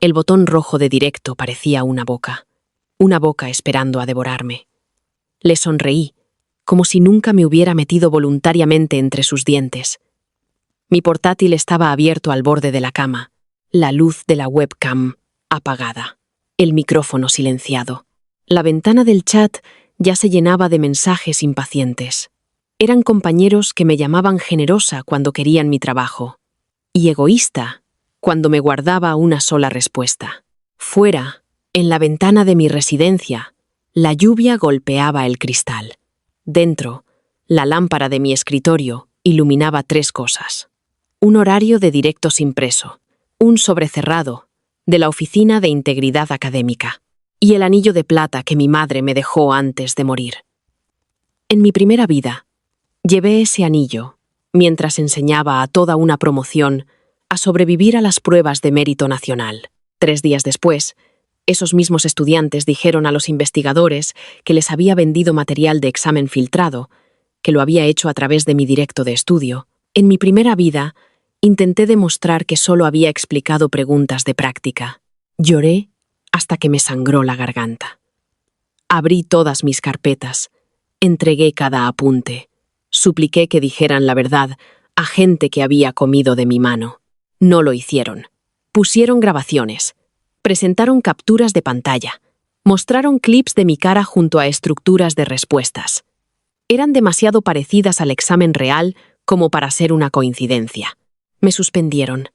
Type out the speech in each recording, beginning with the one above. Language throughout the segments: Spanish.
El botón rojo de directo parecía una boca esperando a devorarme. Le sonreí, como si nunca me hubiera metido voluntariamente entre sus dientes. Mi portátil estaba abierto al borde de la cama, la luz de la webcam apagada, el micrófono silenciado. La ventana del chat ya se llenaba de mensajes impacientes. Eran compañeros que me llamaban generosa cuando querían mi trabajo, y egoísta cuando me guardaba una sola respuesta. Fuera, en la ventana de mi residencia, la lluvia golpeaba el cristal. Dentro, la lámpara de mi escritorio iluminaba 3 cosas. Un horario de directos impreso, un sobrecerrado de la Oficina de Integridad Académica y el anillo de plata que mi madre me dejó antes de morir. En mi primera vida, llevé ese anillo mientras enseñaba a toda una promoción a sobrevivir a las pruebas de mérito nacional. 3 días después, esos mismos estudiantes dijeron a los investigadores que les había vendido material de examen filtrado, que lo había hecho a través de mi directo de estudio. En mi primera vida, intenté demostrar que solo había explicado preguntas de práctica. Lloré hasta que me sangró la garganta. Abrí todas mis carpetas, entregué cada apunte, supliqué que dijeran la verdad a gente que había comido de mi mano. No lo hicieron. Pusieron grabaciones, presentaron capturas de pantalla, mostraron clips de mi cara junto a estructuras de respuestas. Eran demasiado parecidas al examen real como para ser una coincidencia. Me suspendieron,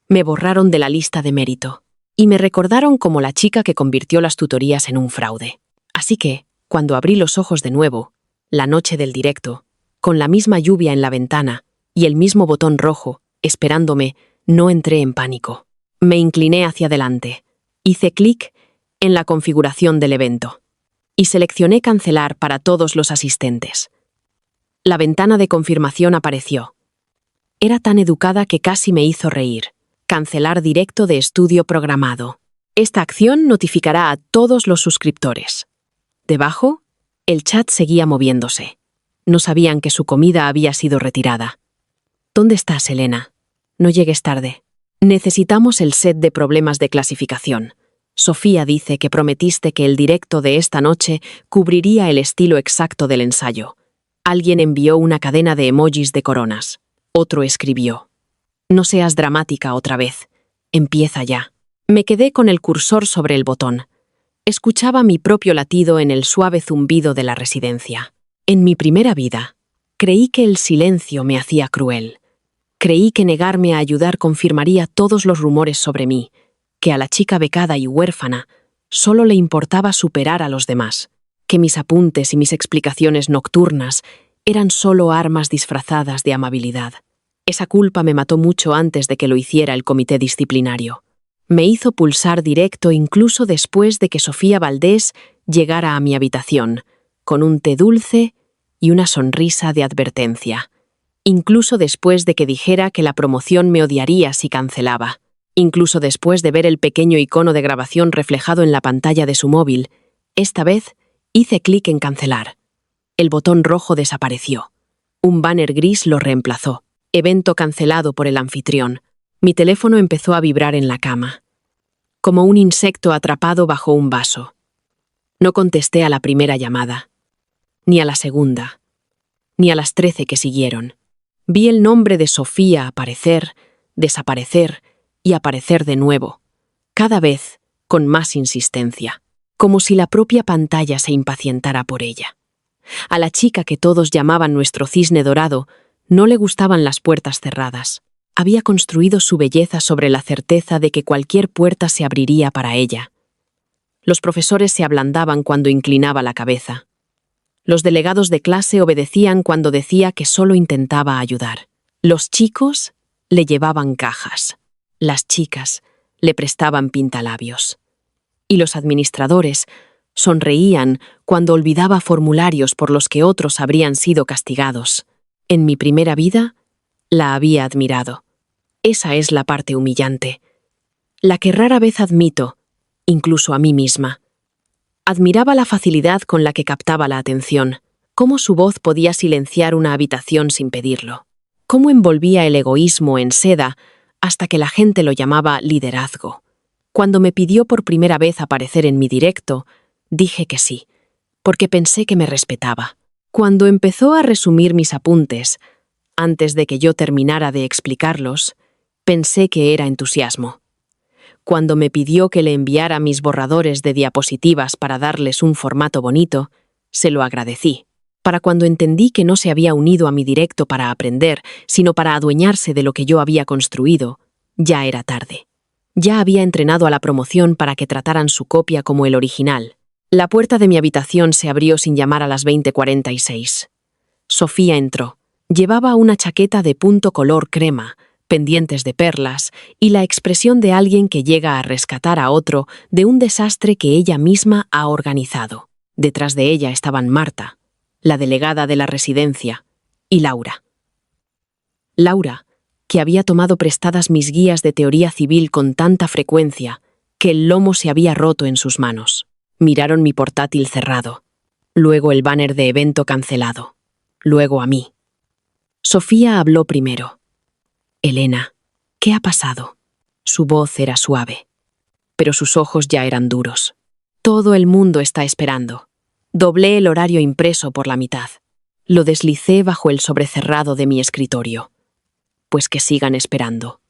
me borraron de la lista de mérito y me recordaron como la chica que convirtió las tutorías en un fraude. Así que, cuando abrí los ojos de nuevo, la noche del directo, con la misma lluvia en la ventana y el mismo botón rojo esperándome, no entré en pánico. Me incliné hacia adelante. Hice clic en la configuración del evento y seleccioné cancelar para todos los asistentes. La ventana de confirmación apareció. Era tan educada que casi me hizo reír. Cancelar directo de estudio programado. Esta acción notificará a todos los suscriptores. Debajo, el chat seguía moviéndose. No sabían que su comida había sido retirada. ¿Dónde estás, Elena? No llegues tarde. Necesitamos el set de problemas de clasificación. Sofía dice que prometiste que el directo de esta noche cubriría el estilo exacto del ensayo. Alguien envió una cadena de emojis de coronas. Otro escribió: no seas dramática otra vez. Empieza ya. Me quedé con el cursor sobre el botón. Escuchaba mi propio latido en el suave zumbido de la residencia. En mi primera vida, creí que el silencio me hacía cruel. Creí que negarme a ayudar confirmaría todos los rumores sobre mí, que a la chica becada y huérfana solo le importaba superar a los demás, que mis apuntes y mis explicaciones nocturnas eran solo armas disfrazadas de amabilidad. Esa culpa me mató mucho antes de que lo hiciera el comité disciplinario. Me hizo pulsar directo incluso después de que Sofía Valdés llegara a mi habitación, con un té dulce y una sonrisa de advertencia. Incluso después de que dijera que la promoción me odiaría si cancelaba. Incluso después de ver el pequeño icono de grabación reflejado en la pantalla de su móvil, esta vez hice clic en cancelar. El botón rojo desapareció. Un banner gris lo reemplazó. Evento cancelado por el anfitrión. Mi teléfono empezó a vibrar en la cama, como un insecto atrapado bajo un vaso. No contesté a la primera llamada, ni a la segunda, ni a las 13 que siguieron. Vi el nombre de Sofía aparecer, desaparecer y aparecer de nuevo, cada vez con más insistencia, como si la propia pantalla se impacientara por ella. A la chica que todos llamaban nuestro cisne dorado no le gustaban las puertas cerradas. Había construido su belleza sobre la certeza de que cualquier puerta se abriría para ella. Los profesores se ablandaban cuando inclinaba la cabeza. Los delegados de clase obedecían cuando decía que solo intentaba ayudar. Los chicos le llevaban cajas. Las chicas le prestaban pintalabios. Y los administradores sonreían cuando olvidaba formularios por los que otros habrían sido castigados. En mi primera vida, la había admirado. Esa es la parte humillante, la que rara vez admito, incluso a mí misma. Admiraba la facilidad con la que captaba la atención, cómo su voz podía silenciar una habitación sin pedirlo, cómo envolvía el egoísmo en seda hasta que la gente lo llamaba liderazgo. Cuando me pidió por primera vez aparecer en mi directo, dije que sí, porque pensé que me respetaba. Cuando empezó a resumir mis apuntes, antes de que yo terminara de explicarlos, pensé que era entusiasmo. Cuando me pidió que le enviara mis borradores de diapositivas para darles un formato bonito, se lo agradecí. Para cuando entendí que no se había unido a mi directo para aprender, sino para adueñarse de lo que yo había construido, ya era tarde. Ya había entrenado a la promoción para que trataran su copia como el original. La puerta de mi habitación se abrió sin llamar a las 20:46. Sofía entró. Llevaba una chaqueta de punto color crema, pendientes de perlas y la expresión de alguien que llega a rescatar a otro de un desastre que ella misma ha organizado. Detrás de ella estaban Marta, la delegada de la residencia, y Laura. Laura, que había tomado prestadas mis guías de teoría civil con tanta frecuencia que el lomo se había roto en sus manos. Miraron mi portátil cerrado, luego el banner de evento cancelado, luego a mí. Sofía habló primero. «Elena, ¿qué ha pasado?» Su voz era suave, pero sus ojos ya eran duros. «Todo el mundo está esperando». Doblé el horario impreso por la mitad. Lo deslicé bajo el sobrecerrado de mi escritorio. «Pues que sigan esperando».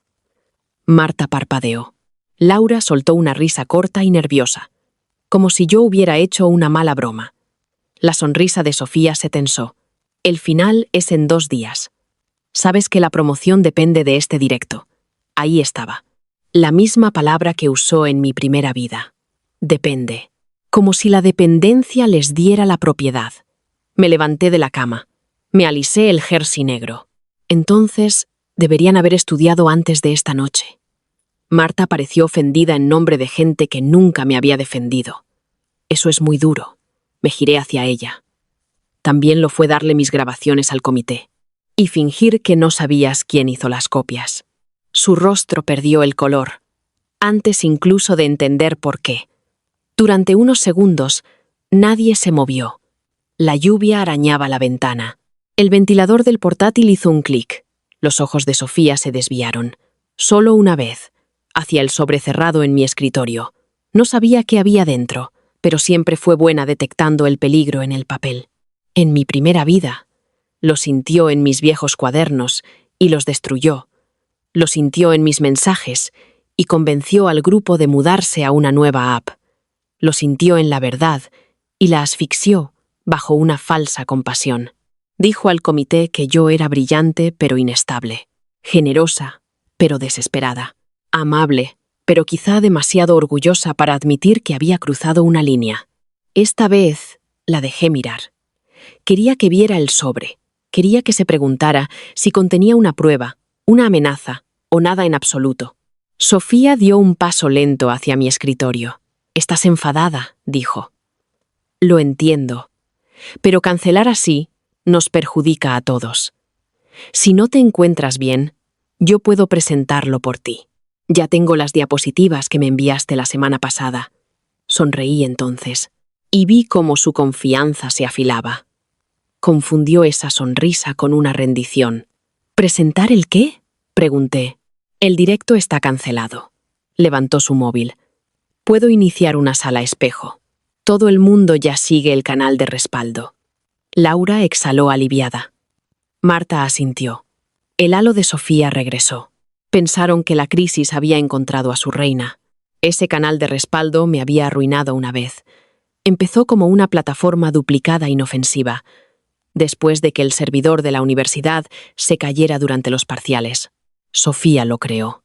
Marta parpadeó. Laura soltó una risa corta y nerviosa, como si yo hubiera hecho una mala broma. La sonrisa de Sofía se tensó. «El final es en 2 días. Sabes que la promoción depende de este directo». Ahí estaba. La misma palabra que usó en mi primera vida. Depende. Como si la dependencia les diera la propiedad. Me levanté de la cama. Me alisé el jersey negro. Entonces, deberían haber estudiado antes de esta noche. Marta pareció ofendida en nombre de gente que nunca me había defendido. Eso es muy duro. Me giré hacia ella. También lo fue darle mis grabaciones al comité. Y fingir que no sabías quién hizo las copias. Su rostro perdió el color, antes incluso de entender por qué. Durante unos segundos, nadie se movió. La lluvia arañaba la ventana. El ventilador del portátil hizo un clic. Los ojos de Sofía se desviaron. Solo una vez, hacia el sobrecerrado en mi escritorio. No sabía qué había dentro, pero siempre fue buena detectando el peligro en el papel. En mi primera vida, lo sintió en mis viejos cuadernos y los destruyó. Lo sintió en mis mensajes y convenció al grupo de mudarse a una nueva app. Lo sintió en la verdad y la asfixió bajo una falsa compasión. Dijo al comité que yo era brillante pero inestable, generosa pero desesperada, amable pero quizá demasiado orgullosa para admitir que había cruzado una línea. Esta vez la dejé mirar. Quería que viera el sobre. Quería que se preguntara si contenía una prueba, una amenaza o nada en absoluto. Sofía dio un paso lento hacia mi escritorio. «Estás enfadada», dijo. «Lo entiendo. Pero cancelar así nos perjudica a todos. Si no te encuentras bien, yo puedo presentarlo por ti. Ya tengo las diapositivas que me enviaste la semana pasada». Sonreí entonces y vi cómo su confianza se afilaba. Confundió esa sonrisa con una rendición. «¿Presentar el qué?», pregunté. «El directo está cancelado». Levantó su móvil. «Puedo iniciar una sala espejo. Todo el mundo ya sigue el canal de respaldo». Laura exhaló aliviada. Marta asintió. El halo de Sofía regresó. Pensaron que la crisis había encontrado a su reina. Ese canal de respaldo me había arruinado una vez. Empezó como una plataforma duplicada inofensiva, después de que el servidor de la universidad se cayera durante los parciales. Sofía lo creó.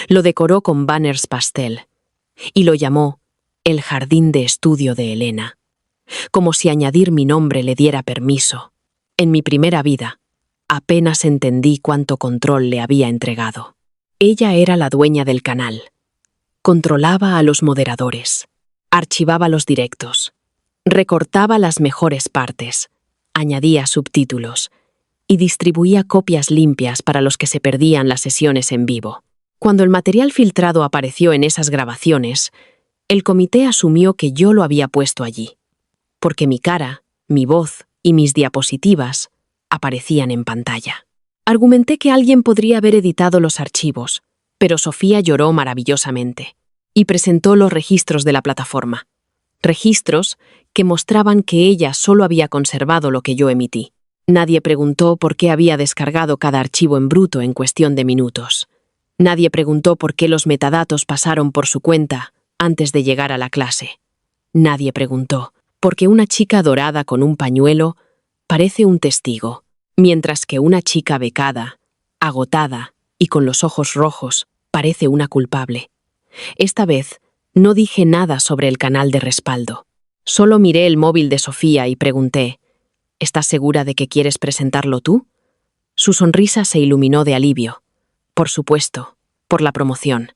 Lo decoró con banners pastel y lo llamó el jardín de estudio de Elena, como si añadir mi nombre le diera permiso. En mi primera vida, apenas entendí cuánto control le había entregado. Ella era la dueña del canal. Controlaba a los moderadores, archivaba los directos, recortaba las mejores partes, añadía subtítulos y distribuía copias limpias para los que se perdían las sesiones en vivo. Cuando el material filtrado apareció en esas grabaciones, el comité asumió que yo lo había puesto allí, porque mi cara, mi voz y mis diapositivas aparecían en pantalla. Argumenté que alguien podría haber editado los archivos, pero Sofía lloró maravillosamente. y presentó los registros de la plataforma. Registros que mostraban que ella solo había conservado lo que yo emití. Nadie preguntó por qué había descargado cada archivo en bruto en cuestión de minutos. Nadie preguntó por qué los metadatos pasaron por su cuenta antes de llegar a la clase. Nadie preguntó por qué una chica dorada con un pañuelo parece un testigo, mientras que una chica becada, agotada y con los ojos rojos parece una culpable. Esta vez no dije nada sobre el canal de respaldo. Solo miré el móvil de Sofía y pregunté: ¿estás segura de que quieres presentarlo tú? Su sonrisa se iluminó de alivio. Por supuesto, por la promoción.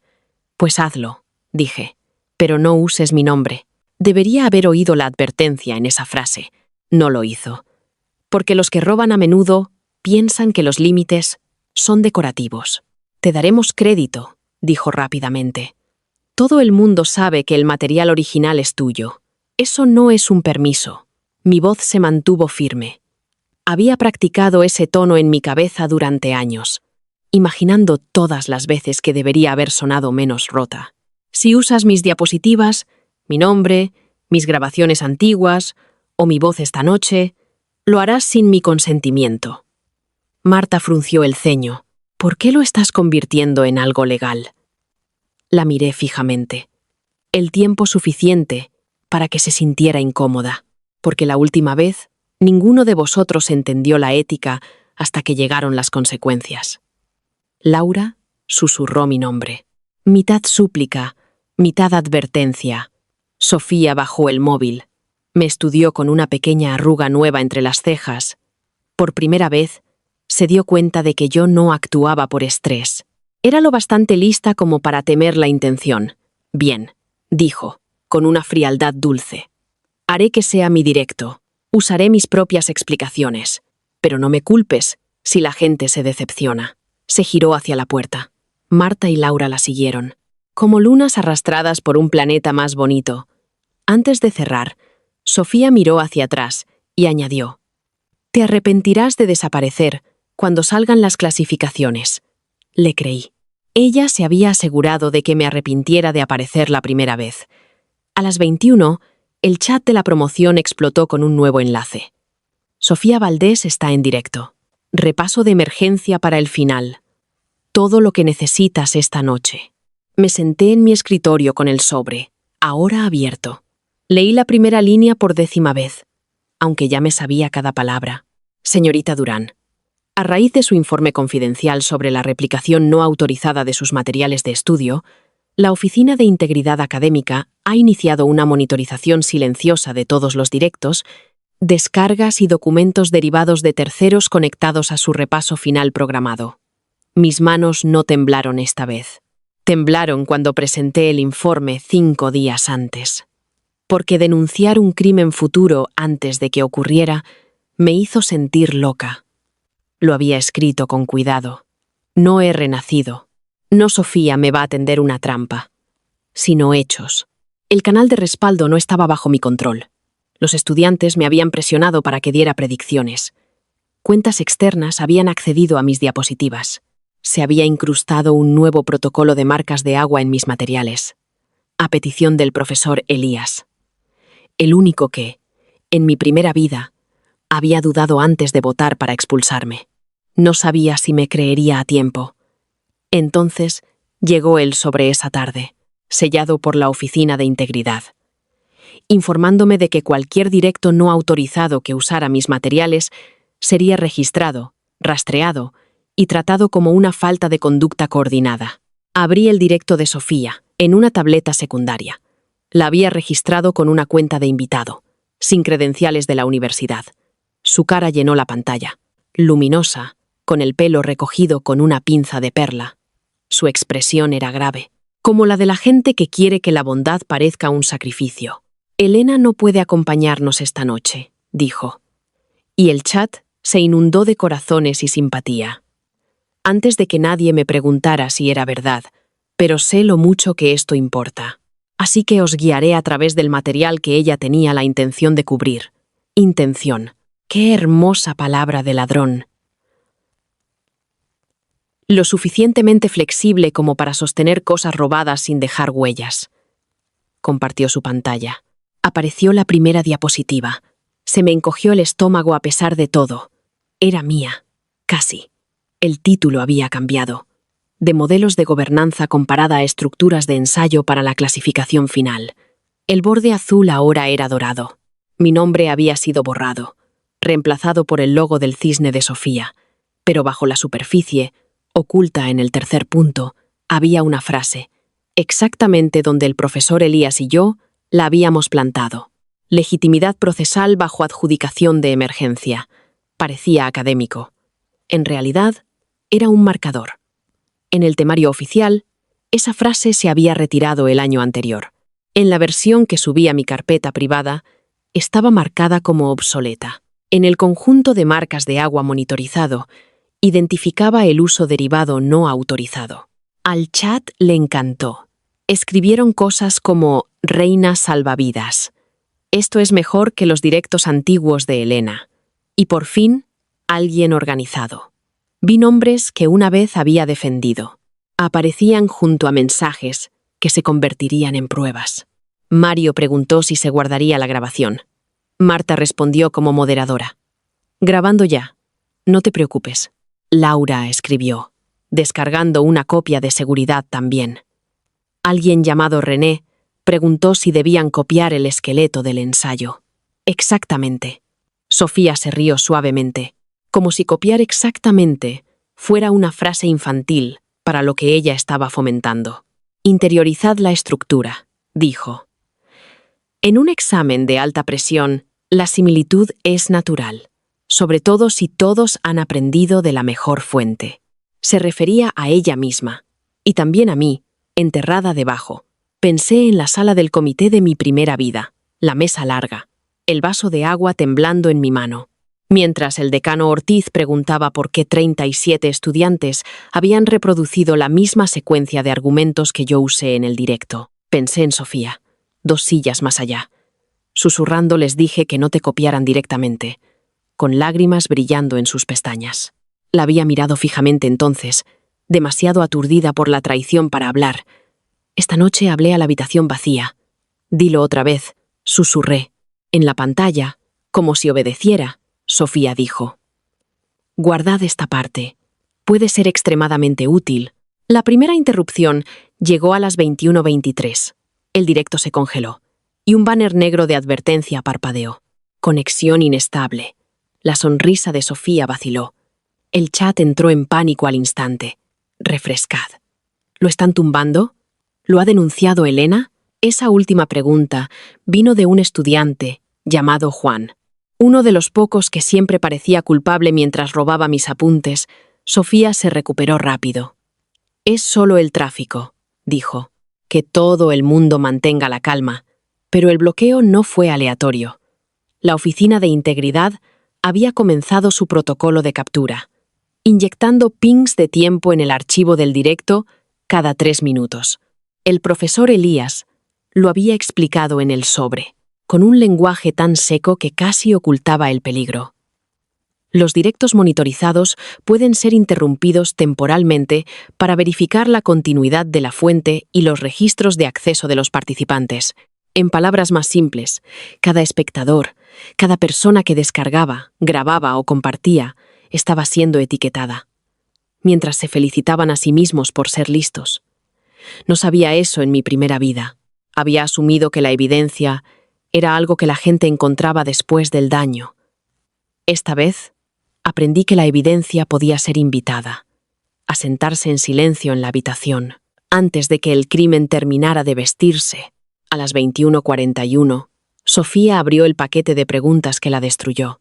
Pues hazlo, dije, pero no uses mi nombre. Debería haber oído la advertencia en esa frase. No lo hizo. Porque los que roban a menudo piensan que los límites son decorativos. Te daremos crédito, dijo rápidamente. Todo el mundo sabe que el material original es tuyo. Eso no es un permiso. Mi voz se mantuvo firme. Había practicado ese tono en mi cabeza durante años, imaginando todas las veces que debería haber sonado menos rota. Si usas mis diapositivas, mi nombre, mis grabaciones antiguas o mi voz esta noche, lo harás sin mi consentimiento. Marta frunció el ceño. ¿Por qué lo estás convirtiendo en algo legal? La miré fijamente. El tiempo suficiente para que se sintiera incómoda, porque la última vez ninguno de vosotros entendió la ética hasta que llegaron las consecuencias. Laura susurró mi nombre. Mitad súplica, mitad advertencia. Sofía bajó el móvil. Me estudió con una pequeña arruga nueva entre las cejas. Por primera vez, se dio cuenta de que yo no actuaba por estrés. Era lo bastante lista como para temer la intención. Bien, dijo, con una frialdad dulce. Haré que sea mi directo. Usaré mis propias explicaciones. Pero no me culpes si la gente se decepciona. Se giró hacia la puerta. Marta y Laura la siguieron, como lunas arrastradas por un planeta más bonito. Antes de cerrar, Sofía miró hacia atrás y añadió: «Te arrepentirás de desaparecer cuando salgan las clasificaciones». Le creí. Ella se había asegurado de que me arrepintiera de aparecer la primera vez. A las 21, el chat de la promoción explotó con un nuevo enlace. Sofía Valdés está en directo. Repaso de emergencia para el final. Todo lo que necesitas esta noche. Me senté en mi escritorio con el sobre, ahora abierto. Leí la primera línea por 10ª vez, aunque ya me sabía cada palabra. Señorita Durán, a raíz de su informe confidencial sobre la replicación no autorizada de sus materiales de estudio, la Oficina de Integridad Académica ha iniciado una monitorización silenciosa de todos los directos, descargas y documentos derivados de terceros conectados a su repaso final programado. Mis manos no temblaron esta vez. Temblaron cuando presenté el informe 5 días antes. Porque denunciar un crimen futuro antes de que ocurriera me hizo sentir loca. Lo había escrito con cuidado. No he renacido. No Sofía me va a tender una trampa, sino hechos. El canal de respaldo no estaba bajo mi control. Los estudiantes me habían presionado para que diera predicciones. Cuentas externas habían accedido a mis diapositivas. Se había incrustado un nuevo protocolo de marcas de agua en mis materiales, a petición del profesor Elías. El único que, en mi primera vida, había dudado antes de votar para expulsarme. No sabía si me creería a tiempo. Entonces llegó él sobre esa tarde, sellado por la Oficina de Integridad, informándome de que cualquier directo no autorizado que usara mis materiales sería registrado, rastreado y tratado como una falta de conducta coordinada. Abrí el directo de Sofía, en una tableta secundaria. La había registrado con una cuenta de invitado, sin credenciales de la universidad. Su cara llenó la pantalla, luminosa, con el pelo recogido con una pinza de perla. Su expresión era grave, como la de la gente que quiere que la bondad parezca un sacrificio. «Elena no puede acompañarnos esta noche», dijo. Y el chat se inundó de corazones y simpatía. Antes de que nadie me preguntara si era verdad, pero sé lo mucho que esto importa. Así que os guiaré a través del material que ella tenía la intención de cubrir. Intención. ¡Qué hermosa palabra de ladrón! lo suficientemente flexible como para sostener cosas robadas sin dejar huellas. Compartió su pantalla. Apareció la primera diapositiva. Se me encogió el estómago a pesar de todo. Era mía. Casi. El título había cambiado. De modelos de gobernanza comparada a estructuras de ensayo para la clasificación final. El borde azul ahora era dorado. Mi nombre había sido borrado, reemplazado por el logo del cisne de Sofía, pero bajo la superficie, oculta en el tercer punto, había una frase, exactamente donde el profesor Elías y yo la habíamos plantado. Legitimidad procesal bajo adjudicación de emergencia. Parecía académico. En realidad, era un marcador. En el temario oficial, esa frase se había retirado el año anterior. En la versión que subí a mi carpeta privada, estaba marcada como obsoleta. En el conjunto de marcas de agua monitorizado, identificaba el uso derivado no autorizado. Al chat le encantó. Escribieron cosas como «Reina salvavidas». Esto es mejor que los directos antiguos de Elena. Y por fin, alguien organizado. Vi nombres que una vez había defendido. Aparecían junto a mensajes que se convertirían en pruebas. Mario preguntó si se guardaría la grabación. Marta respondió como moderadora. «Grabando ya. No te preocupes». Laura escribió, descargando una copia de seguridad también. Alguien llamado René preguntó si debían copiar el esqueleto del ensayo. Exactamente. Sofía se rió suavemente, como si copiar exactamente fuera una frase infantil para lo que ella estaba fomentando. Interiorizad la estructura, dijo. En un examen de alta presión, la similitud es natural, sobre todo si todos han aprendido de la mejor fuente. Se refería a ella misma, y también a mí, enterrada debajo. Pensé en la sala del comité de mi primera vida, la mesa larga, el vaso de agua temblando en mi mano. Mientras el decano Ortiz preguntaba por qué 37 estudiantes habían reproducido la misma secuencia de argumentos que yo usé en el directo. Pensé en Sofía, 2 sillas más allá. Susurrando les dije que no te copiaran directamente, con lágrimas brillando en sus pestañas. La había mirado fijamente entonces, demasiado aturdida por la traición para hablar. Esta noche hablé a la habitación vacía. Dilo otra vez, susurré. En la pantalla, como si obedeciera, Sofía dijo. Guardad esta parte. Puede ser extremadamente útil. La primera interrupción llegó a las 21:23. El directo se congeló, y un banner negro de advertencia parpadeó. Conexión inestable. La sonrisa de Sofía vaciló. El chat entró en pánico al instante. Refrescad. ¿Lo están tumbando? ¿Lo ha denunciado Elena? Esa última pregunta vino de un estudiante llamado Juan. Uno de los pocos que siempre parecía culpable mientras robaba mis apuntes. Sofía se recuperó rápido. Es solo el tráfico, dijo. Que todo el mundo mantenga la calma. Pero el bloqueo no fue aleatorio. La Oficina de Integridad había comenzado su protocolo de captura, inyectando pings de tiempo en el archivo del directo cada 3 minutos. El profesor Elías lo había explicado en el sobre, con un lenguaje tan seco que casi ocultaba el peligro. Los directos monitorizados pueden ser interrumpidos temporalmente para verificar la continuidad de la fuente y los registros de acceso de los participantes. En palabras más simples, cada espectador, cada persona que descargaba, grababa o compartía, estaba siendo etiquetada, mientras se felicitaban a sí mismos por ser listos. No sabía eso en mi primera vida. Había asumido que la evidencia era algo que la gente encontraba después del daño. Esta vez, aprendí que la evidencia podía ser invitada, a sentarse en silencio en la habitación, antes de que el crimen terminara de vestirse. A las 21:41, Sofía abrió el paquete de preguntas que la destruyó.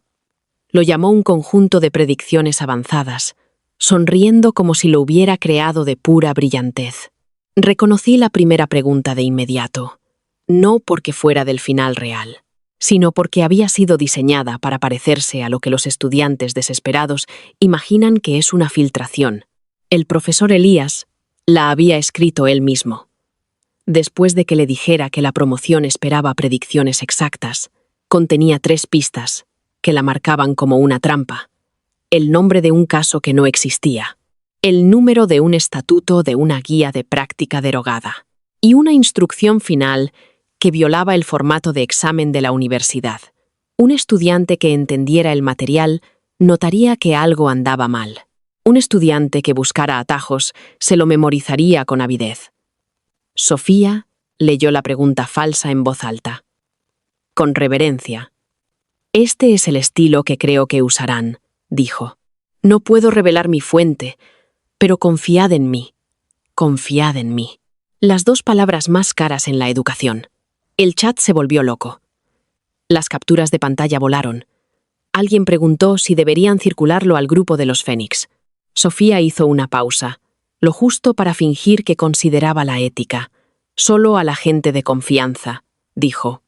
Lo llamó un conjunto de predicciones avanzadas, sonriendo como si lo hubiera creado de pura brillantez. Reconocí la primera pregunta de inmediato, no porque fuera del final real, sino porque había sido diseñada para parecerse a lo que los estudiantes desesperados imaginan que es una filtración. El profesor Elías la había escrito él mismo. Después de que le dijera que la promoción esperaba predicciones exactas, contenía 3 pistas que la marcaban como una trampa, el nombre de un caso que no existía, el número de un estatuto de una guía de práctica derogada y una instrucción final que violaba el formato de examen de la universidad. Un estudiante que entendiera el material notaría que algo andaba mal. Un estudiante que buscara atajos se lo memorizaría con avidez. Sofía leyó la pregunta falsa en voz alta. Con reverencia. Este es el estilo que creo que usarán, dijo. No puedo revelar mi fuente, pero confiad en mí. Confiad en mí. Las dos palabras más caras en la educación. El chat se volvió loco. Las capturas de pantalla volaron. Alguien preguntó si deberían circularlo al grupo de los Fénix. Sofía hizo una pausa, lo justo para fingir que consideraba la ética. Solo a la gente de confianza, dijo.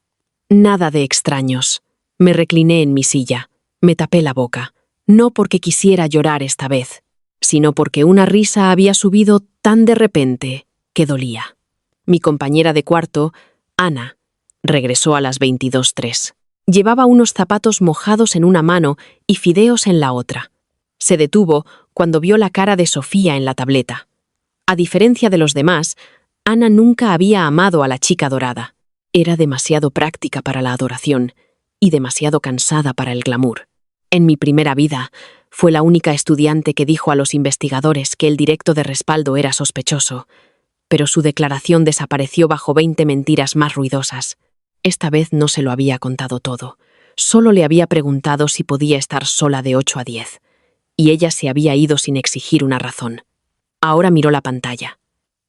Nada de extraños. Me recliné en mi silla, me tapé la boca, no porque quisiera llorar esta vez, sino porque una risa había subido tan de repente que dolía. Mi compañera de cuarto, Ana, regresó a las 22:03. Llevaba unos zapatos mojados en una mano y fideos en la otra. Se detuvo cuando vio la cara de Sofía en la tableta. A diferencia de los demás, Ana nunca había amado a la chica dorada. Era demasiado práctica para la adoración y demasiado cansada para el glamour. En mi primera vida, fue la única estudiante que dijo a los investigadores que el directo de respaldo era sospechoso, pero su declaración desapareció bajo 20 mentiras más ruidosas. Esta vez no se lo había contado todo. Solo le había preguntado si podía estar sola de 8 a 10, y ella se había ido sin exigir una razón. Ahora miró la pantalla,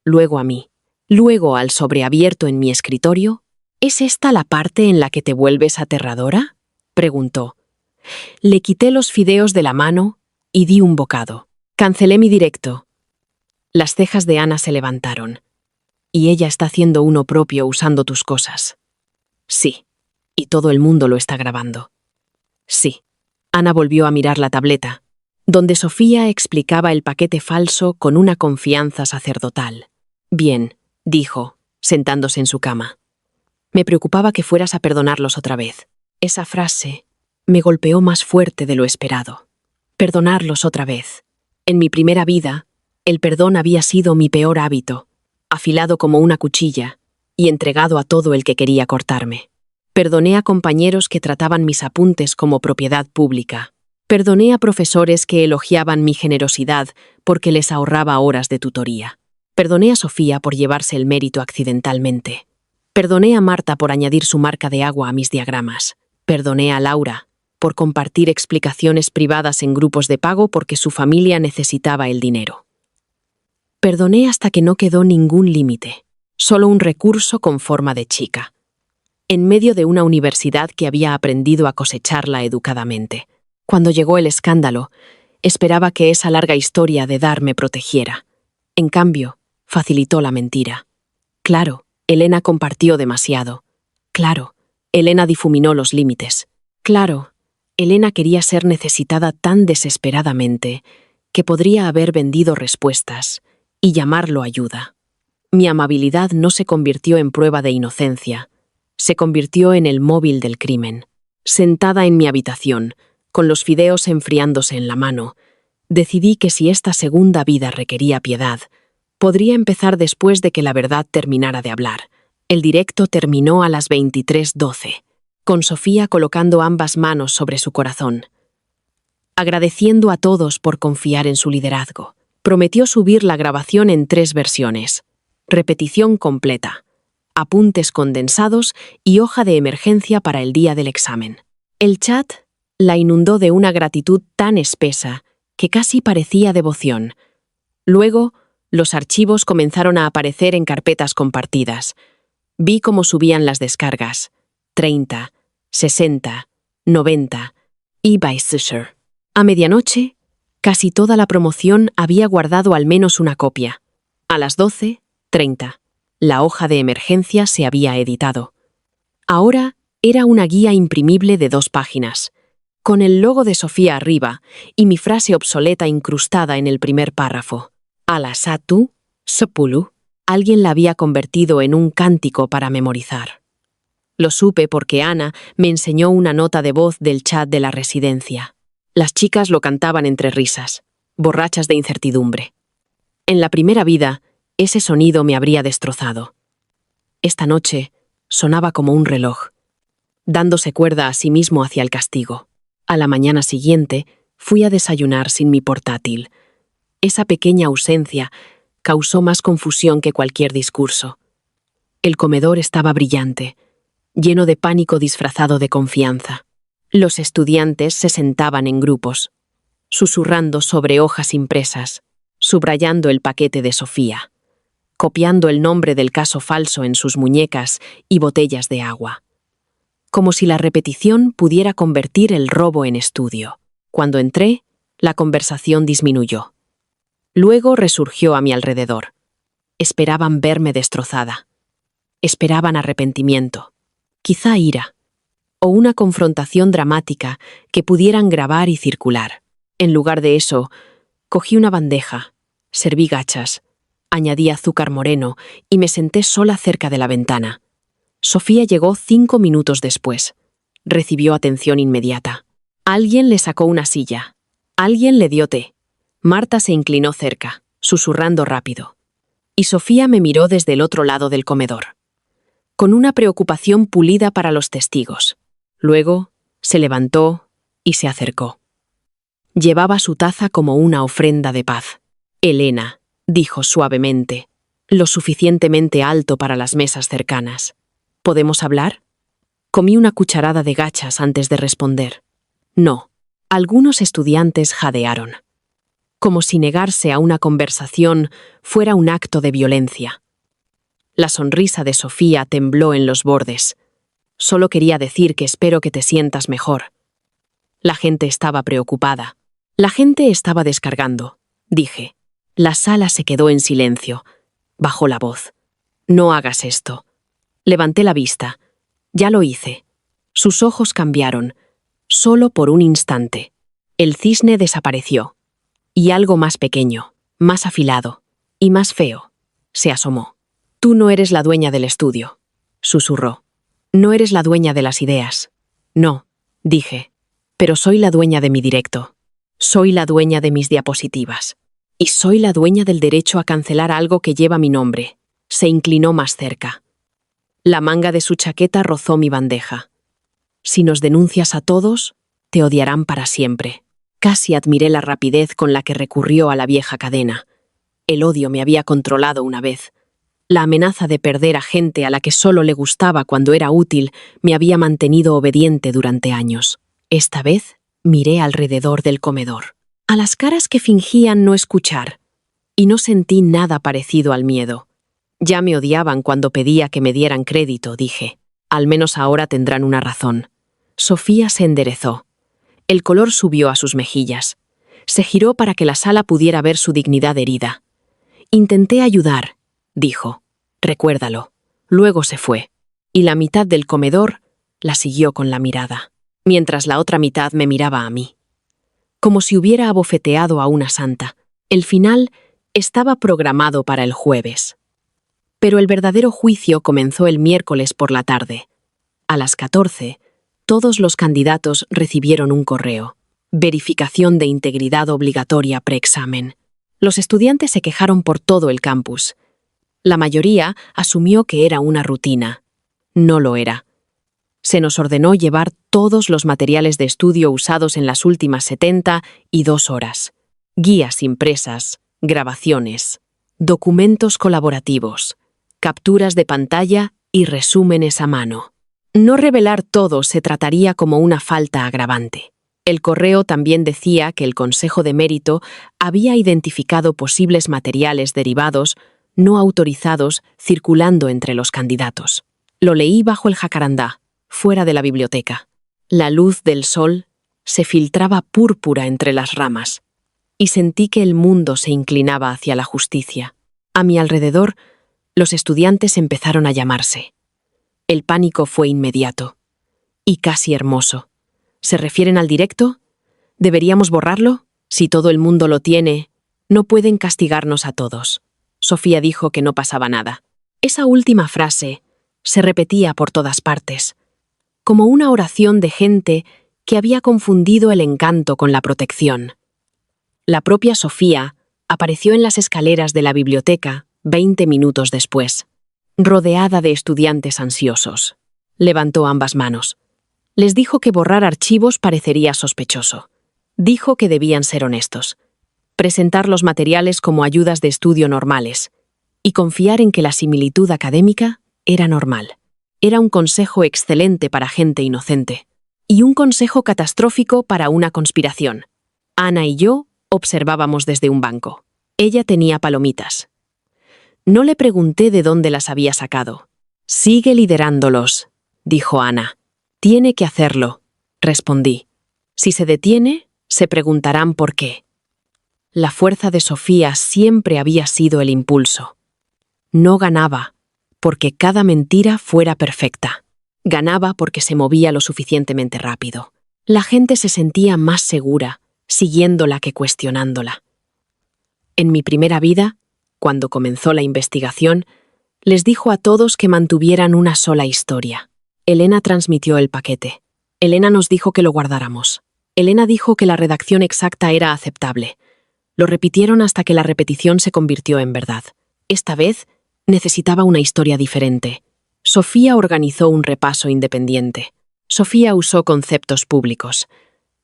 luego a mí, luego al sobreabierto en mi escritorio. ¿Es esta la parte en la que te vuelves aterradora?, preguntó. Le quité los fideos de la mano y di un bocado. Cancelé mi directo. Las cejas de Ana se levantaron. Y ella está haciendo uno propio usando tus cosas. Sí, y todo el mundo lo está grabando. Sí. Ana volvió a mirar la tableta, donde Sofía explicaba el paquete falso con una confianza sacerdotal. Bien, dijo, sentándose en su cama. Me preocupaba que fueras a perdonarlos otra vez. Esa frase me golpeó más fuerte de lo esperado. Perdonarlos otra vez. En mi primera vida, el perdón había sido mi peor hábito, afilado como una cuchilla y entregado a todo el que quería cortarme. Perdoné a compañeros que trataban mis apuntes como propiedad pública. Perdoné a profesores que elogiaban mi generosidad porque les ahorraba horas de tutoría. Perdoné a Sofía por llevarse el mérito accidentalmente. Perdoné a Marta por añadir su marca de agua a mis diagramas. Perdoné a Laura por compartir explicaciones privadas en grupos de pago porque su familia necesitaba el dinero. Perdoné hasta que no quedó ningún límite, solo un recurso con forma de chica. En medio de una universidad que había aprendido a cosecharla educadamente. Cuando llegó el escándalo, esperaba que esa larga historia de Dar me protegiera. En cambio, facilitó la mentira. Claro, Elena compartió demasiado. Claro, Elena difuminó los límites. Claro, Elena quería ser necesitada tan desesperadamente que podría haber vendido respuestas y llamarlo ayuda. Mi amabilidad no se convirtió en prueba de inocencia, se convirtió en el móvil del crimen. Sentada en mi habitación, con los fideos enfriándose en la mano, decidí que si esta segunda vida requería piedad, podría empezar después de que la verdad terminara de hablar. El directo terminó a las 23:12, con Sofía colocando ambas manos sobre su corazón. Agradeciendo a todos por confiar en su liderazgo, prometió subir la grabación en 3 versiones. Repetición completa, apuntes condensados y hoja de emergencia para el día del examen. El chat la inundó de una gratitud tan espesa que casi parecía devoción. Luego, los archivos comenzaron a aparecer en carpetas compartidas. Vi cómo subían las descargas. 30, 60, 90 y Beischer. A medianoche, casi toda la promoción había guardado al menos una copia. A las 12:30, la hoja de emergencia se había editado. Ahora era una guía imprimible de 2 páginas, con el logo de Sofía arriba y mi frase obsoleta incrustada en el primer párrafo. Alasatu, Sopulu. Alguien la había convertido en un cántico para memorizar. Lo supe porque Ana me enseñó una nota de voz del chat de la residencia. Las chicas lo cantaban entre risas. borrachas de incertidumbre. En la primera vida, ese sonido me habría destrozado. Esta noche sonaba como un reloj, dándose cuerda a sí mismo hacia el castigo. A la mañana siguiente, fui a desayunar sin mi portátil. Esa pequeña ausencia causó más confusión que cualquier discurso. El comedor estaba brillante, lleno de pánico disfrazado de confianza. Los estudiantes se sentaban en grupos, susurrando sobre hojas impresas, subrayando el paquete de Sofía, copiando el nombre del caso falso en sus muñecas y botellas de agua. Como si la repetición pudiera convertir el robo en estudio. Cuando entré, la conversación disminuyó. Luego resurgió a mi alrededor. Esperaban verme destrozada. Esperaban arrepentimiento, quizá ira, o una confrontación dramática que pudieran grabar y circular. En lugar de eso, cogí una bandeja, serví gachas, añadí azúcar moreno y me senté sola cerca de la ventana. Sofía llegó 5 minutos después. Recibió atención inmediata. Alguien le sacó una silla. Alguien le dio té. Marta se inclinó cerca, susurrando rápido. Y Sofía me miró desde el otro lado del comedor, con una preocupación pulida para los testigos. Luego, se levantó y se acercó. Llevaba su taza como una ofrenda de paz. Elena, dijo suavemente, lo suficientemente alto para las mesas cercanas. ¿Podemos hablar? Comí una cucharada de gachas antes de responder. No. Algunos estudiantes jadearon, como si negarse a una conversación fuera un acto de violencia. La sonrisa de Sofía tembló en los bordes. Solo quería decir que espero que te sientas mejor. La gente estaba preocupada. La gente estaba descargando, dije. La sala se quedó en silencio. Bajó la voz. No hagas esto. Levanté la vista. Ya lo hice. Sus ojos cambiaron, solo por un instante. El cisne desapareció. Y algo más pequeño, más afilado y más feo se asomó. Tú no eres la dueña del estudio, susurró. No eres la dueña de las ideas. No, dije, pero soy la dueña de mi directo. Soy la dueña de mis diapositivas. Y soy la dueña del derecho a cancelar algo que lleva mi nombre. Se inclinó más cerca. La manga de su chaqueta rozó mi bandeja. Si nos denuncias a todos, te odiarán para siempre. Casi admiré la rapidez con la que recurrió a la vieja cadena. El odio me había controlado una vez. La amenaza de perder a gente a la que solo le gustaba cuando era útil me había mantenido obediente durante años. Esta vez miré alrededor del comedor, a las caras que fingían no escuchar, y no sentí nada parecido al miedo. Ya me odiaban cuando pedía que me dieran crédito, dije. Al menos ahora tendrán una razón. Sofía se enderezó. El color subió a sus mejillas. Se giró para que la sala pudiera ver su dignidad herida. Intenté ayudar, dijo. Recuérdalo. Luego se fue. Y la mitad del comedor la siguió con la mirada, mientras la otra mitad me miraba a mí. Como si hubiera abofeteado a una santa. El final estaba programado para el jueves. Pero el verdadero juicio comenzó el miércoles por la tarde. A las 14, todos los candidatos recibieron un correo. Verificación de integridad obligatoria preexamen. Los estudiantes se quejaron por todo el campus. La mayoría asumió que era una rutina. No lo era. Se nos ordenó llevar todos los materiales de estudio usados en las últimas 72 horas. Guías impresas, grabaciones, documentos colaborativos, capturas de pantalla y resúmenes a mano. No revelar todo se trataría como una falta agravante. El correo también decía que el Consejo de Mérito había identificado posibles materiales derivados no autorizados circulando entre los candidatos. Lo leí bajo el jacarandá, fuera de la biblioteca. La luz del sol se filtraba púrpura entre las ramas, y sentí que el mundo se inclinaba hacia la justicia. A mi alrededor, los estudiantes empezaron a llamarse. El pánico fue inmediato y casi hermoso. ¿Se refieren al directo? ¿Deberíamos borrarlo? Si todo el mundo lo tiene, no pueden castigarnos a todos. Sofía dijo que no pasaba nada. Esa última frase se repetía por todas partes, como una oración de gente que había confundido el encanto con la protección. La propia Sofía apareció en las escaleras de la biblioteca 20 minutos después, rodeada de estudiantes ansiosos. Levantó ambas manos. Les dijo que borrar archivos parecería sospechoso. Dijo que debían ser honestos, presentar los materiales como ayudas de estudio normales y confiar en que la similitud académica era normal. Era un consejo excelente para gente inocente y un consejo catastrófico para una conspiración. Ana y yo observábamos desde un banco. Ella tenía palomitas. No le pregunté de dónde las había sacado. «Sigue liderándolos», dijo Ana. «Tiene que hacerlo», respondí. «Si se detiene, se preguntarán por qué». La fuerza de Sofía siempre había sido el impulso. No ganaba porque cada mentira fuera perfecta. Ganaba porque se movía lo suficientemente rápido. La gente se sentía más segura siguiéndola que cuestionándola. En mi primera vida, cuando comenzó la investigación, les dijo a todos que mantuvieran una sola historia. Elena transmitió el paquete. Elena nos dijo que lo guardáramos. Elena dijo que la redacción exacta era aceptable. Lo repitieron hasta que la repetición se convirtió en verdad. Esta vez necesitaba una historia diferente. Sofía organizó un repaso independiente. Sofía usó conceptos públicos.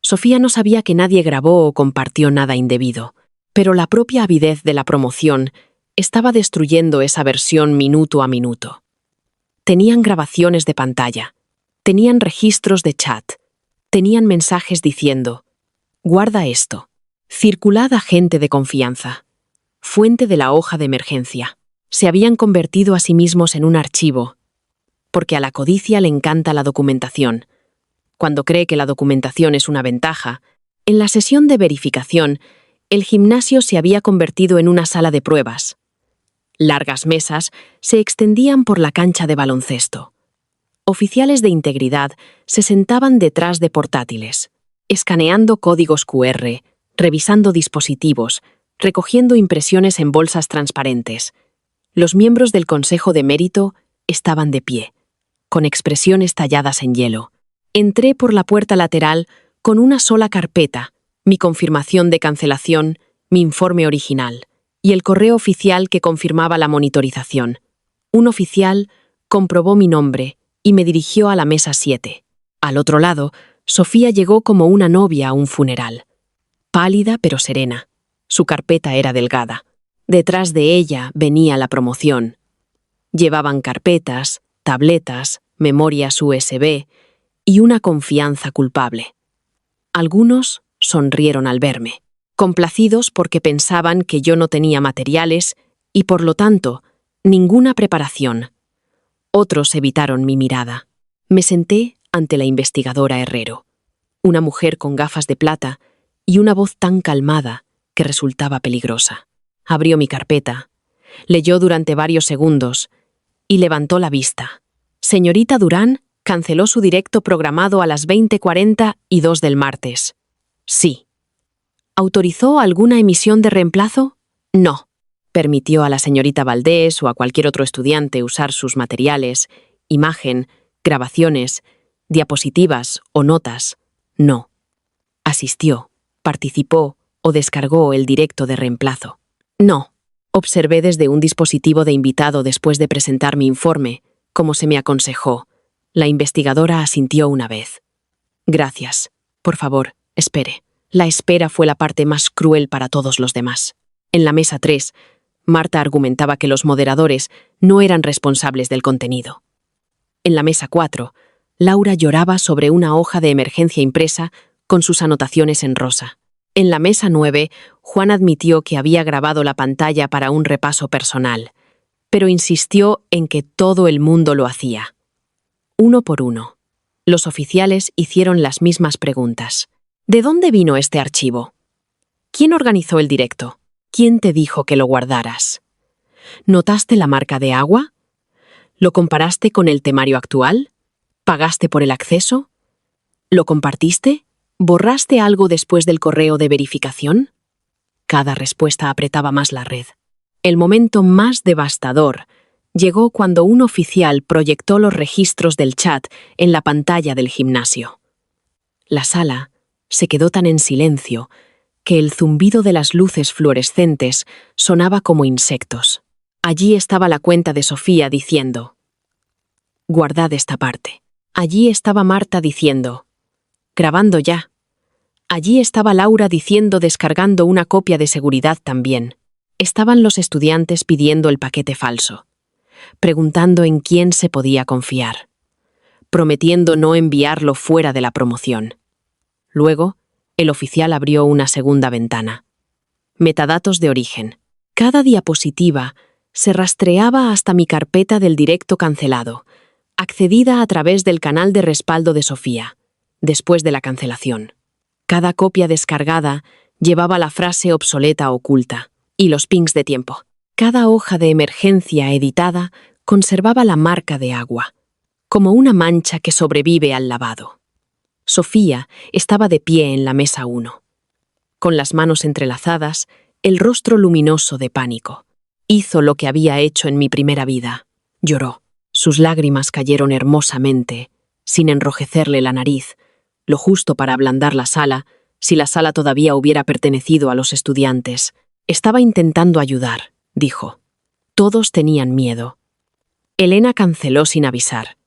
Sofía no sabía que nadie grabó o compartió nada indebido, pero la propia avidez de la promoción estaba destruyendo esa versión minuto a minuto. Tenían grabaciones de pantalla, tenían registros de chat, tenían mensajes diciendo: «Guarda esto, circulad a gente de confianza». Fuente de la hoja de emergencia. Se habían convertido a sí mismos en un archivo, porque a la codicia le encanta la documentación. Cuando cree que la documentación es una ventaja, en la sesión de verificación, el gimnasio se había convertido en una sala de pruebas. Largas mesas se extendían por la cancha de baloncesto. Oficiales de integridad se sentaban detrás de portátiles, escaneando códigos QR, revisando dispositivos, recogiendo impresiones en bolsas transparentes. Los miembros del Consejo de Mérito estaban de pie, con expresiones talladas en hielo. Entré por la puerta lateral con una sola carpeta, mi confirmación de cancelación, mi informe original y el correo oficial que confirmaba la monitorización. Un oficial comprobó mi nombre y me dirigió a la mesa 7. Al otro lado, Sofía llegó como una novia a un funeral. Pálida pero serena. Su carpeta era delgada. Detrás de ella venía la promoción. Llevaban carpetas, tabletas, memorias USB y una confianza culpable. Algunos sonrieron al verme, complacidos porque pensaban que yo no tenía materiales y, por lo tanto, ninguna preparación. Otros evitaron mi mirada. Me senté ante la investigadora Herrero, una mujer con gafas de plata y una voz tan calmada que resultaba peligrosa. Abrió mi carpeta, leyó durante varios segundos y levantó la vista. «Señorita Durán canceló su directo programado a las 20:42 del martes». «Sí». «¿Autorizó alguna emisión de reemplazo?» «No». «¿Permitió a la señorita Valdés o a cualquier otro estudiante usar sus materiales, imagen, grabaciones, diapositivas o notas?» «No». «¿Asistió, participó o descargó el directo de reemplazo?» «No». «Observé desde un dispositivo de invitado después de presentar mi informe, como se me aconsejó». La investigadora asintió una vez. «Gracias. Por favor, espere». La espera fue la parte más cruel para todos los demás. En la mesa 3, Marta argumentaba que los moderadores no eran responsables del contenido. En la mesa 4, Laura lloraba sobre una hoja de emergencia impresa con sus anotaciones en rosa. En la mesa 9, Juan admitió que había grabado la pantalla para un repaso personal, pero insistió en que todo el mundo lo hacía. Uno por uno, los oficiales hicieron las mismas preguntas. ¿De dónde vino este archivo? ¿Quién organizó el directo? ¿Quién te dijo que lo guardaras? ¿Notaste la marca de agua? ¿Lo comparaste con el temario actual? ¿Pagaste por el acceso? ¿Lo compartiste? ¿Borraste algo después del correo de verificación? Cada respuesta apretaba más la red. El momento más devastador llegó cuando un oficial proyectó los registros del chat en la pantalla del gimnasio. La sala se quedó tan en silencio que el zumbido de las luces fluorescentes sonaba como insectos. Allí estaba la cuenta de Sofía diciendo: «Guardad esta parte». Allí estaba Marta diciendo: «Grabando ya». Allí estaba Laura diciendo, descargando una copia de seguridad también. Estaban los estudiantes pidiendo el paquete falso, preguntando en quién se podía confiar, prometiendo no enviarlo fuera de la promoción. Luego, el oficial abrió una segunda ventana. Metadatos de origen. Cada diapositiva se rastreaba hasta mi carpeta del directo cancelado, accedida a través del canal de respaldo de Sofía, después de la cancelación. Cada copia descargada llevaba la frase obsoleta oculta y los pings de tiempo. Cada hoja de emergencia editada conservaba la marca de agua, como una mancha que sobrevive al lavado. Sofía estaba de pie en la mesa 1, con las manos entrelazadas, el rostro luminoso de pánico. Hizo lo que había hecho en mi primera vida. Lloró. Sus lágrimas cayeron hermosamente, sin enrojecerle la nariz, lo justo para ablandar la sala, si la sala todavía hubiera pertenecido a los estudiantes. Estaba intentando ayudar, dijo. Todos tenían miedo. Elena canceló sin avisar.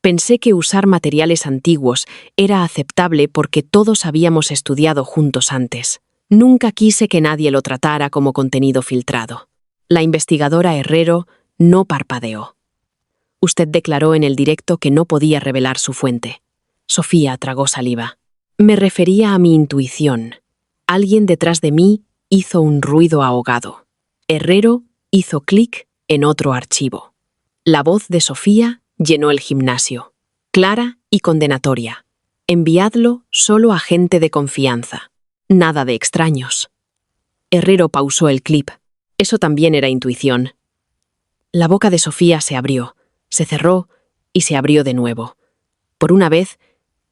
Pensé que usar materiales antiguos era aceptable porque todos habíamos estudiado juntos antes. Nunca quise que nadie lo tratara como contenido filtrado. La investigadora Herrero no parpadeó. Usted declaró en el directo que no podía revelar su fuente. Sofía tragó saliva. Me refería a mi intuición. Alguien detrás de mí hizo un ruido ahogado. Herrero hizo clic en otro archivo. La voz de Sofía llenó el gimnasio, clara y condenatoria. Enviadlo solo a gente de confianza. Nada de extraños. Herrero pausó el clip. Eso también era intuición. La boca de Sofía se abrió, se cerró y se abrió de nuevo. Por una vez,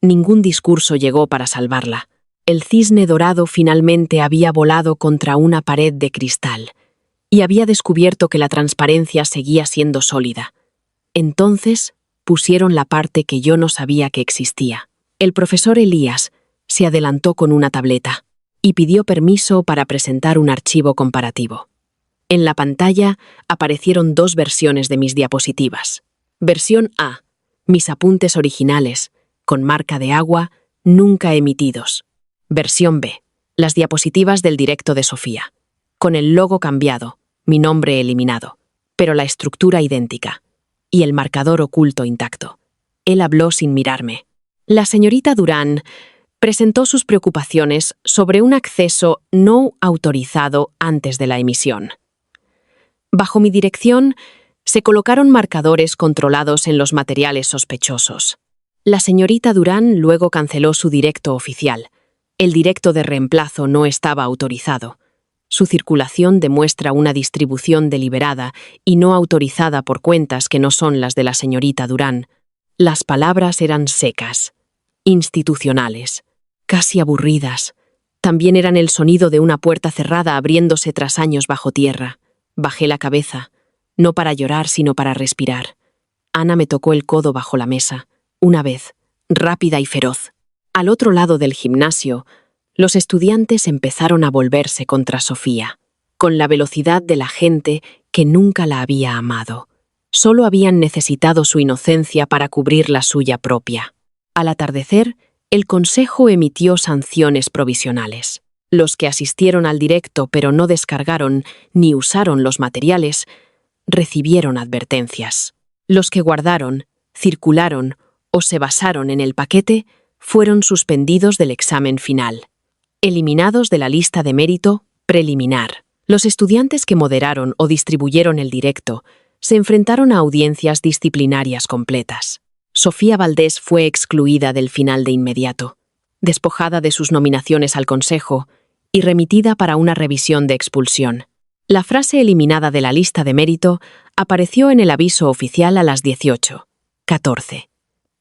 ningún discurso llegó para salvarla. El cisne dorado finalmente había volado contra una pared de cristal y había descubierto que la transparencia seguía siendo sólida. Entonces pusieron la parte que yo no sabía que existía. El profesor Elías se adelantó con una tableta y pidió permiso para presentar un archivo comparativo. En la pantalla aparecieron 2 versiones de mis diapositivas. Versión A, mis apuntes originales, con marca de agua, nunca emitidos. Versión B, las diapositivas del directo de Sofía, con el logo cambiado, mi nombre eliminado, pero la estructura idéntica, y el marcador oculto intacto. Él habló sin mirarme. La señorita Durán presentó sus preocupaciones sobre un acceso no autorizado antes de la emisión. Bajo mi dirección, se colocaron marcadores controlados en los materiales sospechosos. La señorita Durán luego canceló su directo oficial. El directo de reemplazo no estaba autorizado. Su circulación demuestra una distribución deliberada y no autorizada por cuentas que no son las de la señorita Durán. Las palabras eran secas, institucionales, casi aburridas. También eran el sonido de una puerta cerrada abriéndose tras años bajo tierra. Bajé la cabeza, no para llorar sino para respirar. Ana me tocó el codo bajo la mesa, una vez, rápida y feroz. Al otro lado del gimnasio, los estudiantes empezaron a volverse contra Sofía, con la velocidad de la gente que nunca la había amado. Solo habían necesitado su inocencia para cubrir la suya propia. Al atardecer, el Consejo emitió sanciones provisionales. Los que asistieron al directo pero no descargaron ni usaron los materiales, recibieron advertencias. Los que guardaron, circularon o se basaron en el paquete fueron suspendidos del examen final. Eliminados de la lista de mérito preliminar. Los estudiantes que moderaron o distribuyeron el directo se enfrentaron a audiencias disciplinarias completas. Sofía Valdés fue excluida del final de inmediato, despojada de sus nominaciones al Consejo y remitida para una revisión de expulsión. La frase eliminada de la lista de mérito apareció en el aviso oficial a las 18:14,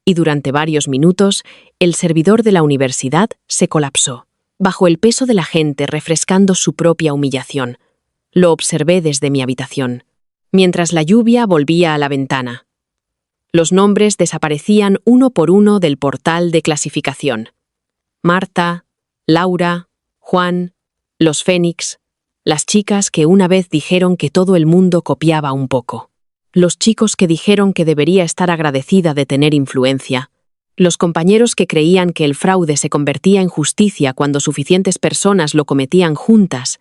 y durante varios minutos el servidor de la universidad se colapsó, bajo el peso de la gente refrescando su propia humillación. Lo observé desde mi habitación, mientras la lluvia volvía a la ventana. Los nombres desaparecían uno por uno del portal de clasificación. Marta, Laura, Juan, Los Fénix, las chicas que una vez dijeron que todo el mundo copiaba un poco. Los chicos que dijeron que debería estar agradecida de tener influencia. Los compañeros que creían que el fraude se convertía en justicia cuando suficientes personas lo cometían juntas.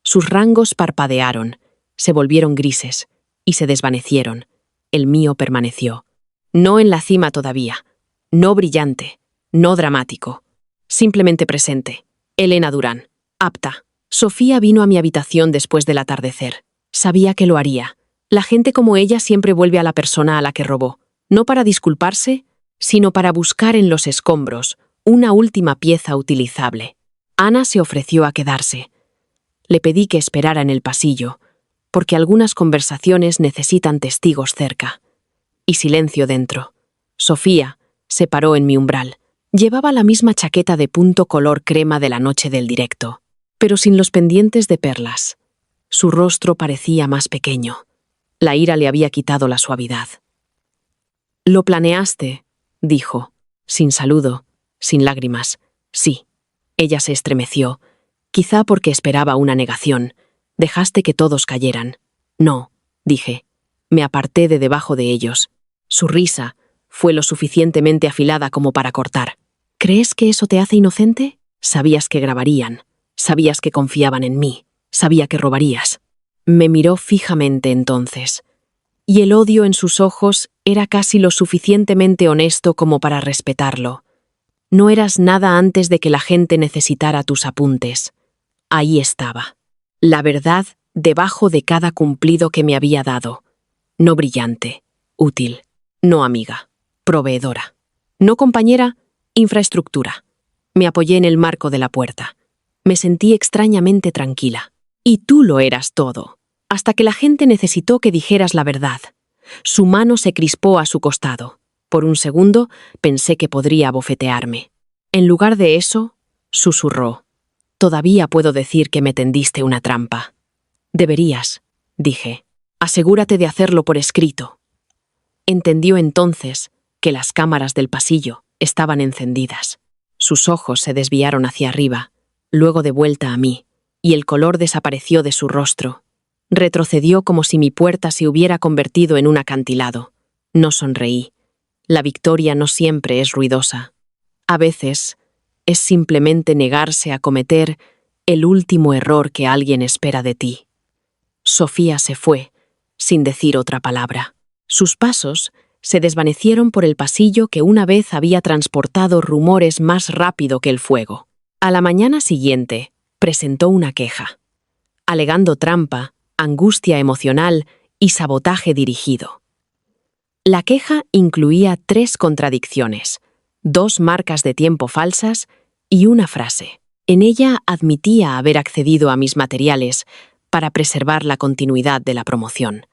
Sus rangos parpadearon, se volvieron grises y se desvanecieron. El mío permaneció. No en la cima todavía, no brillante, no dramático, simplemente presente. Elena Durán, apta. Sofía vino a mi habitación después del atardecer. Sabía que lo haría. La gente como ella siempre vuelve a la persona a la que robó, no para disculparse, sino para buscar en los escombros una última pieza utilizable. Ana se ofreció a quedarse. Le pedí que esperara en el pasillo, porque algunas conversaciones necesitan testigos cerca. Y silencio dentro. Sofía se paró en mi umbral. Llevaba la misma chaqueta de punto color crema de la noche del directo, pero sin los pendientes de perlas. Su rostro parecía más pequeño. La ira le había quitado la suavidad. «Lo planeaste», dijo, sin saludo, sin lágrimas. «Sí». Ella se estremeció, quizá porque esperaba una negación. «Dejaste que todos cayeran». «No», dije. Me aparté de debajo de ellos. Su risa fue lo suficientemente afilada como para cortar. «¿Crees que eso te hace inocente? Sabías que grabarían. Sabías que confiaban en mí. Sabía que robarías». Me miró fijamente entonces, y el odio en sus ojos era casi lo suficientemente honesto como para respetarlo. No eras nada antes de que la gente necesitara tus apuntes. Ahí estaba. La verdad debajo de cada cumplido que me había dado. No brillante, útil, no amiga, proveedora. No compañera, infraestructura. Me apoyé en el marco de la puerta. Me sentí extrañamente tranquila. Y tú lo eras todo, hasta que la gente necesitó que dijeras la verdad. Su mano se crispó a su costado. Por un segundo pensé que podría abofetearme. En lugar de eso, susurró. «Todavía puedo decir que me tendiste una trampa». «Deberías», dije. «Asegúrate de hacerlo por escrito». Entendió entonces que las cámaras del pasillo estaban encendidas. Sus ojos se desviaron hacia arriba, luego de vuelta a mí, y el color desapareció de su rostro. Retrocedió como si mi puerta se hubiera convertido en un acantilado. No sonreí. La victoria no siempre es ruidosa. A veces es simplemente negarse a cometer el último error que alguien espera de ti. Sofía se fue, sin decir otra palabra. Sus pasos se desvanecieron por el pasillo que una vez había transportado rumores más rápido que el fuego. A la mañana siguiente, presentó una queja, alegando trampa, angustia emocional y sabotaje dirigido. La queja incluía 3 contradicciones, 2 marcas de tiempo falsas y una frase. En ella admitía haber accedido a mis materiales para preservar la continuidad de la promoción.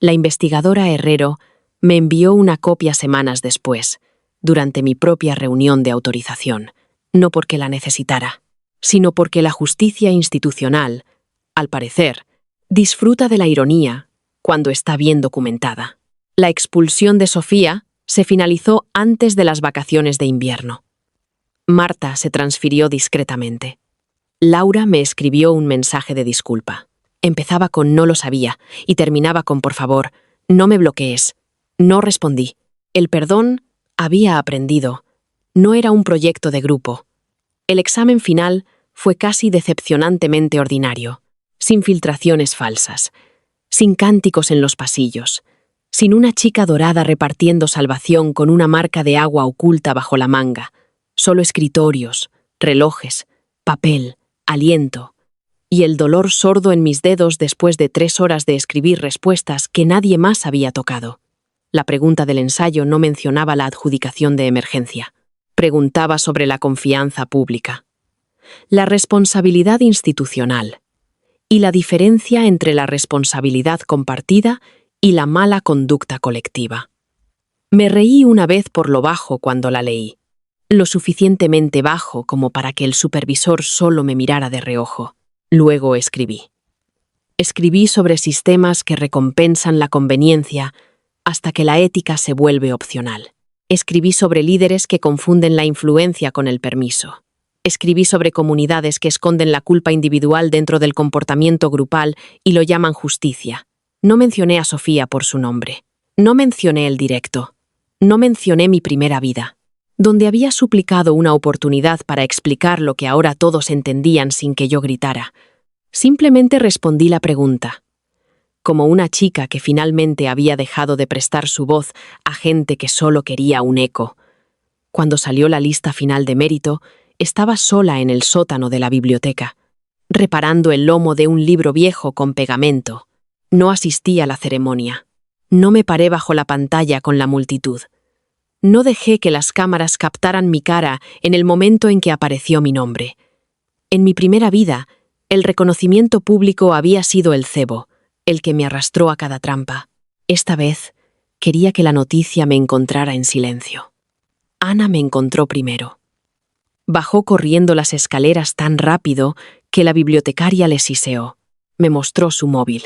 La investigadora Herrero me envió una copia semanas después, durante mi propia reunión de autorización, no porque la necesitara, sino porque la justicia institucional, al parecer, disfruta de la ironía cuando está bien documentada. La expulsión de Sofía se finalizó antes de las vacaciones de invierno. Marta se transfirió discretamente. Laura me escribió un mensaje de disculpa. Empezaba con «no lo sabía» y terminaba con «por favor, no me bloquees». No respondí. El perdón había aprendido. No era un proyecto de grupo. El examen final fue casi decepcionantemente ordinario, sin filtraciones falsas, sin cánticos en los pasillos, sin una chica dorada repartiendo salvación con una marca de agua oculta bajo la manga, solo escritorios, relojes, papel, aliento, y el dolor sordo en mis dedos después de 3 horas de escribir respuestas que nadie más había tocado. La pregunta del ensayo no mencionaba la adjudicación de emergencia. Preguntaba sobre la confianza pública, la responsabilidad institucional y la diferencia entre la responsabilidad compartida y la mala conducta colectiva. Me reí una vez por lo bajo cuando la leí, lo suficientemente bajo como para que el supervisor solo me mirara de reojo. Luego escribí. Escribí sobre sistemas que recompensan la conveniencia hasta que la ética se vuelve opcional. Escribí sobre líderes que confunden la influencia con el permiso. Escribí sobre comunidades que esconden la culpa individual dentro del comportamiento grupal y lo llaman justicia. No mencioné a Sofía por su nombre. No mencioné el directo. No mencioné mi primera vida, donde había suplicado una oportunidad para explicar lo que ahora todos entendían sin que yo gritara. Simplemente respondí la pregunta. Como una chica que finalmente había dejado de prestar su voz a gente que solo quería un eco. Cuando salió la lista final de mérito, estaba sola en el sótano de la biblioteca, reparando el lomo de un libro viejo con pegamento. No asistí a la ceremonia. No me paré bajo la pantalla con la multitud. No dejé que las cámaras captaran mi cara en el momento en que apareció mi nombre. En mi primera vida, el reconocimiento público había sido el cebo, el que me arrastró a cada trampa. Esta vez, quería que la noticia me encontrara en silencio. Ana me encontró primero. Bajó corriendo las escaleras tan rápido que la bibliotecaria le siseó. Me mostró su móvil,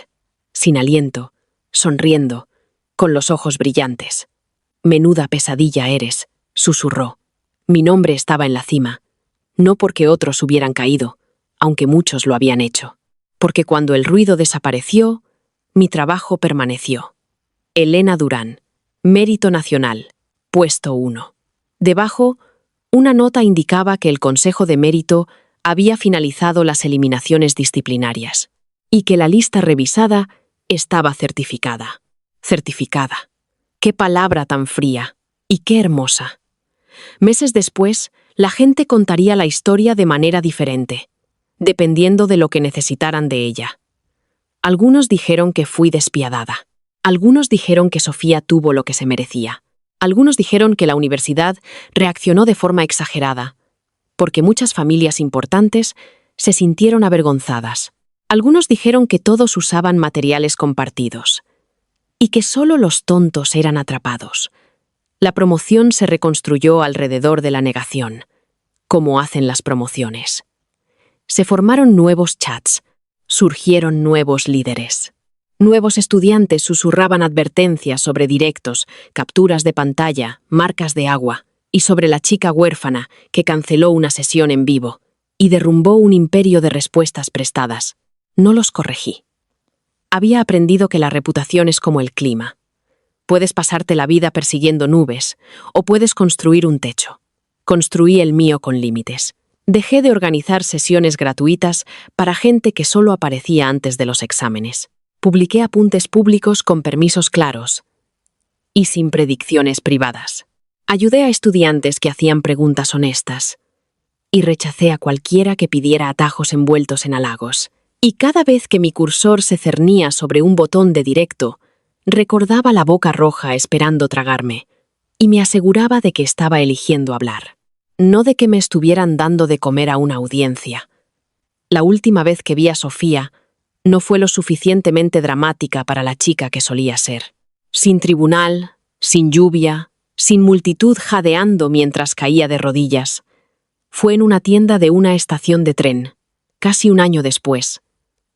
sin aliento, sonriendo, con los ojos brillantes. «Menuda pesadilla eres», susurró. Mi nombre estaba en la cima, no porque otros hubieran caído, aunque muchos lo habían hecho, porque cuando el ruido desapareció, mi trabajo permaneció. Elena Durán, Mérito Nacional, puesto 1. Debajo, una nota indicaba que el Consejo de Mérito había finalizado las eliminaciones disciplinarias y que la lista revisada estaba certificada. Certificada. ¡Qué palabra tan fría! ¡Y qué hermosa! Meses después, la gente contaría la historia de manera diferente, dependiendo de lo que necesitaran de ella. Algunos dijeron que fui despiadada. Algunos dijeron que Sofía tuvo lo que se merecía. Algunos dijeron que la universidad reaccionó de forma exagerada, porque muchas familias importantes se sintieron avergonzadas. Algunos dijeron que todos usaban materiales compartidos y que solo los tontos eran atrapados. La promoción se reconstruyó alrededor de la negación, como hacen las promociones. Se formaron nuevos chats, surgieron nuevos líderes. Nuevos estudiantes susurraban advertencias sobre directos, capturas de pantalla, marcas de agua, y sobre la chica huérfana que canceló una sesión en vivo y derrumbó un imperio de respuestas prestadas. No los corregí. Había aprendido que la reputación es como el clima. Puedes pasarte la vida persiguiendo nubes, o puedes construir un techo. Construí el mío con límites. Dejé de organizar sesiones gratuitas para gente que solo aparecía antes de los exámenes. Publiqué apuntes públicos con permisos claros y sin predicciones privadas. Ayudé a estudiantes que hacían preguntas honestas y rechacé a cualquiera que pidiera atajos envueltos en halagos. Y cada vez que mi cursor se cernía sobre un botón de directo, recordaba la boca roja esperando tragarme y me aseguraba de que estaba eligiendo hablar, no de que me estuvieran dando de comer a una audiencia. La última vez que vi a Sofía no fue lo suficientemente dramática para la chica que solía ser. Sin tribunal, sin lluvia, sin multitud jadeando mientras caía de rodillas. Fue en una tienda de una estación de tren, casi un año después.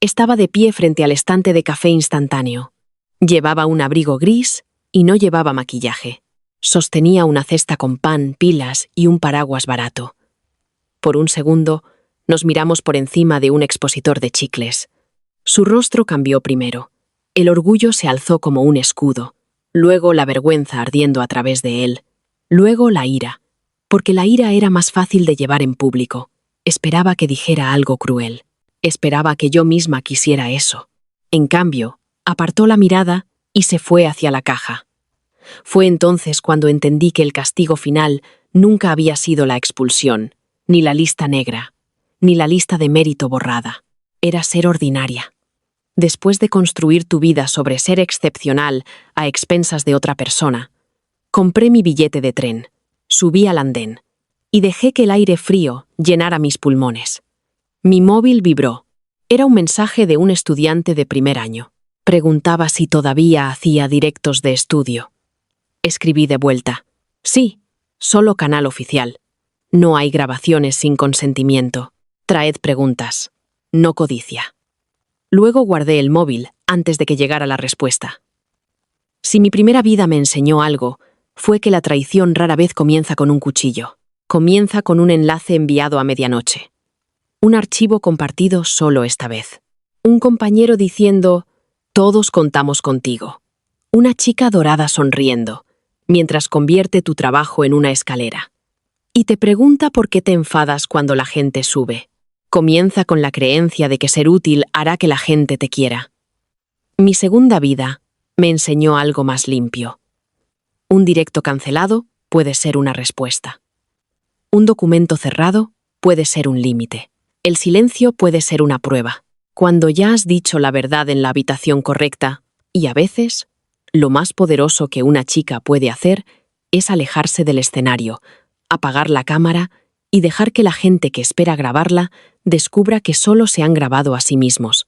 Estaba de pie frente al estante de café instantáneo. Llevaba un abrigo gris y no llevaba maquillaje. Sostenía una cesta con pan, pilas y un paraguas barato. Por un segundo, nos miramos por encima de un expositor de chicles. Su rostro cambió primero. El orgullo se alzó como un escudo, luego la vergüenza ardiendo a través de él, luego la ira, porque la ira era más fácil de llevar en público. Esperaba que dijera algo cruel. Esperaba que yo misma quisiera eso. En cambio, apartó la mirada y se fue hacia la caja. Fue entonces cuando entendí que el castigo final nunca había sido la expulsión, ni la lista negra, ni la lista de mérito borrada. Era ser ordinaria. Después de construir tu vida sobre ser excepcional a expensas de otra persona, compré mi billete de tren, subí al andén y dejé que el aire frío llenara mis pulmones. Mi móvil vibró. Era un mensaje de un estudiante de primer año. Preguntaba si todavía hacía directos de estudio. Escribí de vuelta. Sí, solo canal oficial. No hay grabaciones sin consentimiento. Traed preguntas. No codicia. Luego guardé el móvil antes de que llegara la respuesta. Si mi primera vida me enseñó algo, fue que la traición rara vez comienza con un cuchillo. Comienza con un enlace enviado a medianoche. Un archivo compartido solo esta vez. Un compañero diciendo, todos contamos contigo. Una chica dorada sonriendo, mientras convierte tu trabajo en una escalera. Y te pregunta por qué te enfadas cuando la gente sube. Comienza con la creencia de que ser útil hará que la gente te quiera. Mi segunda vida me enseñó algo más limpio. Un directo cancelado puede ser una respuesta. Un documento cerrado puede ser un límite. El silencio puede ser una prueba. Cuando ya has dicho la verdad en la habitación correcta, y a veces, lo más poderoso que una chica puede hacer es alejarse del escenario, apagar la cámara y dejar que la gente que espera grabarla descubra que solo se han grabado a sí mismos.